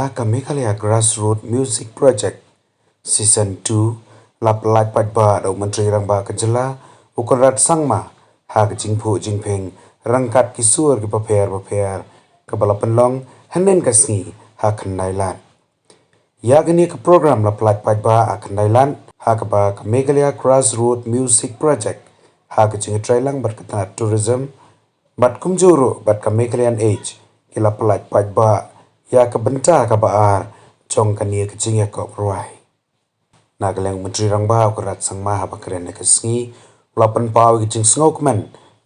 Yaka Meghalaya Grassroots Music Project Season 2 Lap Lai Paidbah Dau Menteri Rangba Kejela Ukarat Sangma Hak Jingpu Jingpeng Rangkat Kisur Ki Paper Kabala Penlong Hanen Kasni Hak Nailan Yagani ke program Lap Lai Paidbah Hak Nailan Hakaba Meghalaya Grassroots Music Project Hak Jingtrailang Berkata Tourism Bat Kumjuru Bat Meghalayan Age Kila Lai Paidbah Ya kebenta kabar cong kania kecingnya kok ruai. Nagaleng Menteri Rangba ukurat sang maha bakeren kesngi ulapan pau kecing sngew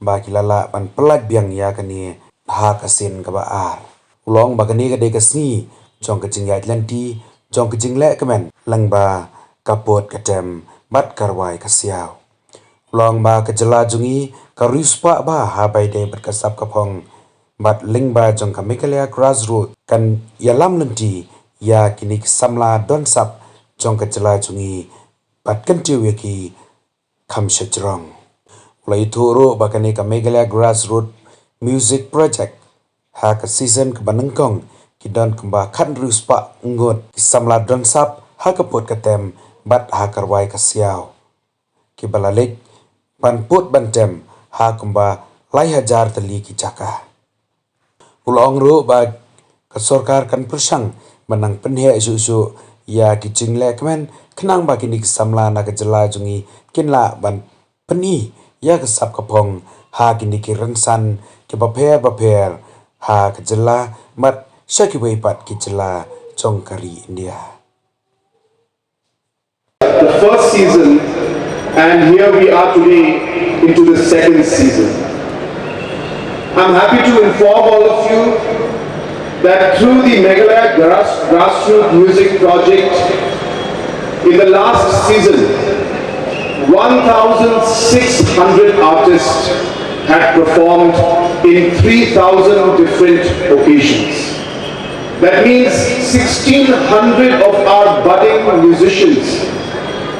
bagi lala ban pelat biang ya kania ha kasin kabar. Ulong bagani kade kesngi cong kecing ya Atlanti cong kecing lek kemen langba kapot kadem bat karwai kasiau. Ulong ba kejela jungi karuspa ba habai de berkasap kapong bat lingba jong Meghalaya Grassroots kan yalam lenti ya kini samla don sap jong kejela jungi bat kentiu yaki kam sejrong ulai turu bakani Meghalaya Grassroots Music Project ha ka season ke banengkong kidon kemba kan ruspa ngot samla don sap ha kapot katem bat ha karwai kasiau ki balalik ban put bantem ha kemba lai hajar teli ki caka Ulong ru ba kesorkar kan persang menang penhe isu ya kicing lekmen kenang ba kini samla na kejela jungi kinla ban peni ya kesap kapong ha kini ki rengsan ke baper ha kejela mat syaki weipat kejela jong kari India. The first season and here we are today into the second season. I'm happy to inform all of you that through the Meghalaya Grassroots Music Project, in the last season, 1,600 artists had performed in 3,000 different occasions. That means 1,600 of our budding musicians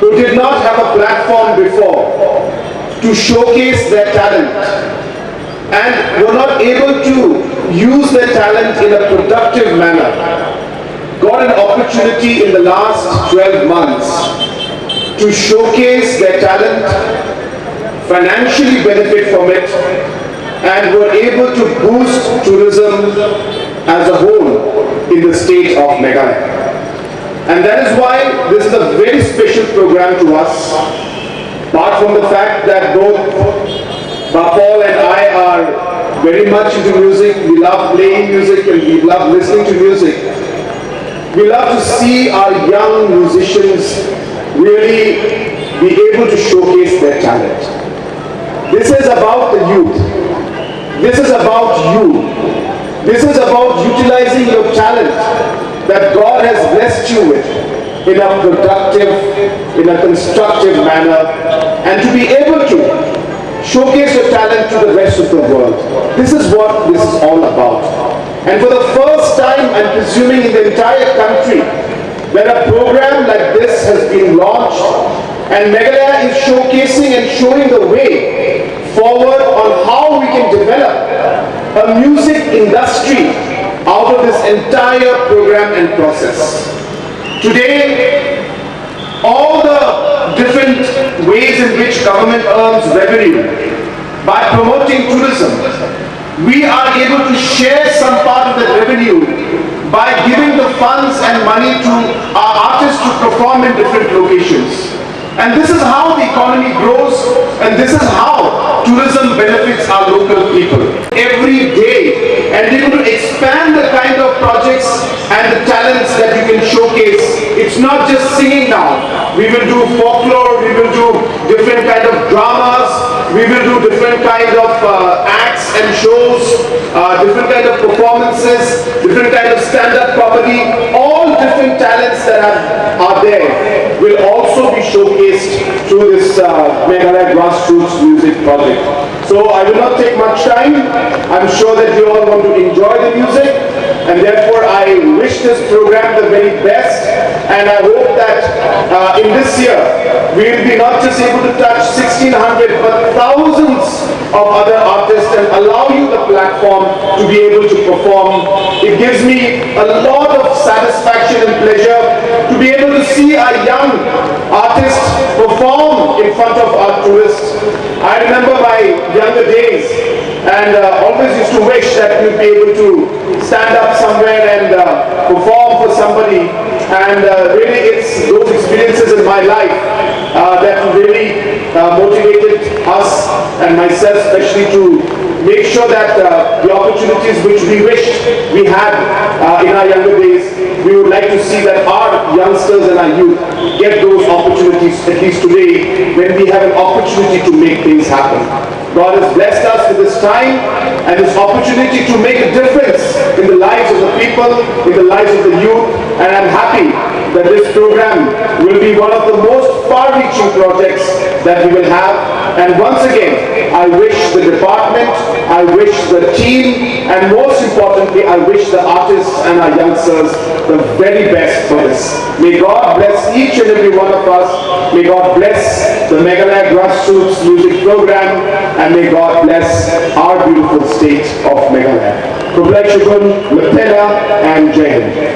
who did not have a platform before to showcase their talent and were not able to use their talent in a productive manner, got an opportunity in the last 12 months to showcase their talent, financially benefit from it, and were able to boost tourism as a whole in the state of Meghalaya. And that is why this is a very special program to us, apart from the fact that both Paul and I are very much into music. We love playing music and we love listening to music. We love to see our young musicians really be able to showcase their talent. This is about the youth. This is about you. This is about utilizing your talent that God has blessed you with in a productive, in a constructive manner, and to be able to showcase your talent to the rest of the world. This is what this is all about. And for the first time, I'm presuming in the entire country, that a program like this has been launched, and Meghalaya is showcasing and showing the way forward on how we can develop a music industry out of this entire program and process. Today, all the different ways in which government earns revenue by promoting tourism, we are able to share some part of the revenue by giving the funds and money to our artists to perform in different locations. And this is how the economy grows, and this is how tourism benefits our local people every day, and we're going to expand the kind of projects and the talents that you can showcase. It's not just singing now. We will do folklore, we will do different kind of dramas, we will do different kind of acts and shows, different kind of performances, different kind of stand-up comedy. All different talents that are there will also be showcased through this Meghalaya Grassroots Music Project. So I will not take much time. I'm sure that you all want to enjoy the music, and therefore I wish this program the very best, and I hope that in this year we will be not just able to touch 1,600 but thousands of other artists and allow you the platform to be able to perform. It gives me a lot of satisfaction and pleasure to be able to see a young artist perform in front of our tourists. I remember my younger days and always used to wish that we'd be able to stand up somewhere and perform for somebody, and really it's those experiences in my life that really motivated us and myself especially to make sure that the opportunities which we wished we had in our younger days, we would like to see that our youngsters and our youth get those opportunities, at least today, when we have an opportunity to make things happen. God has blessed us with this time and this opportunity to make a difference in the lives of the people, in the lives of the youth, and I'm happy that this program will be one of the most far-reaching projects that we will have. And once again, I wish the department, I wish the team, and most importantly, I wish the artists and our youngsters the very best for this. May God bless each and every one of us. May God bless the Meghalaya Grassroots Music Program, and may God bless our beautiful state of Meghalaya. Pyllait, and Jai Hind.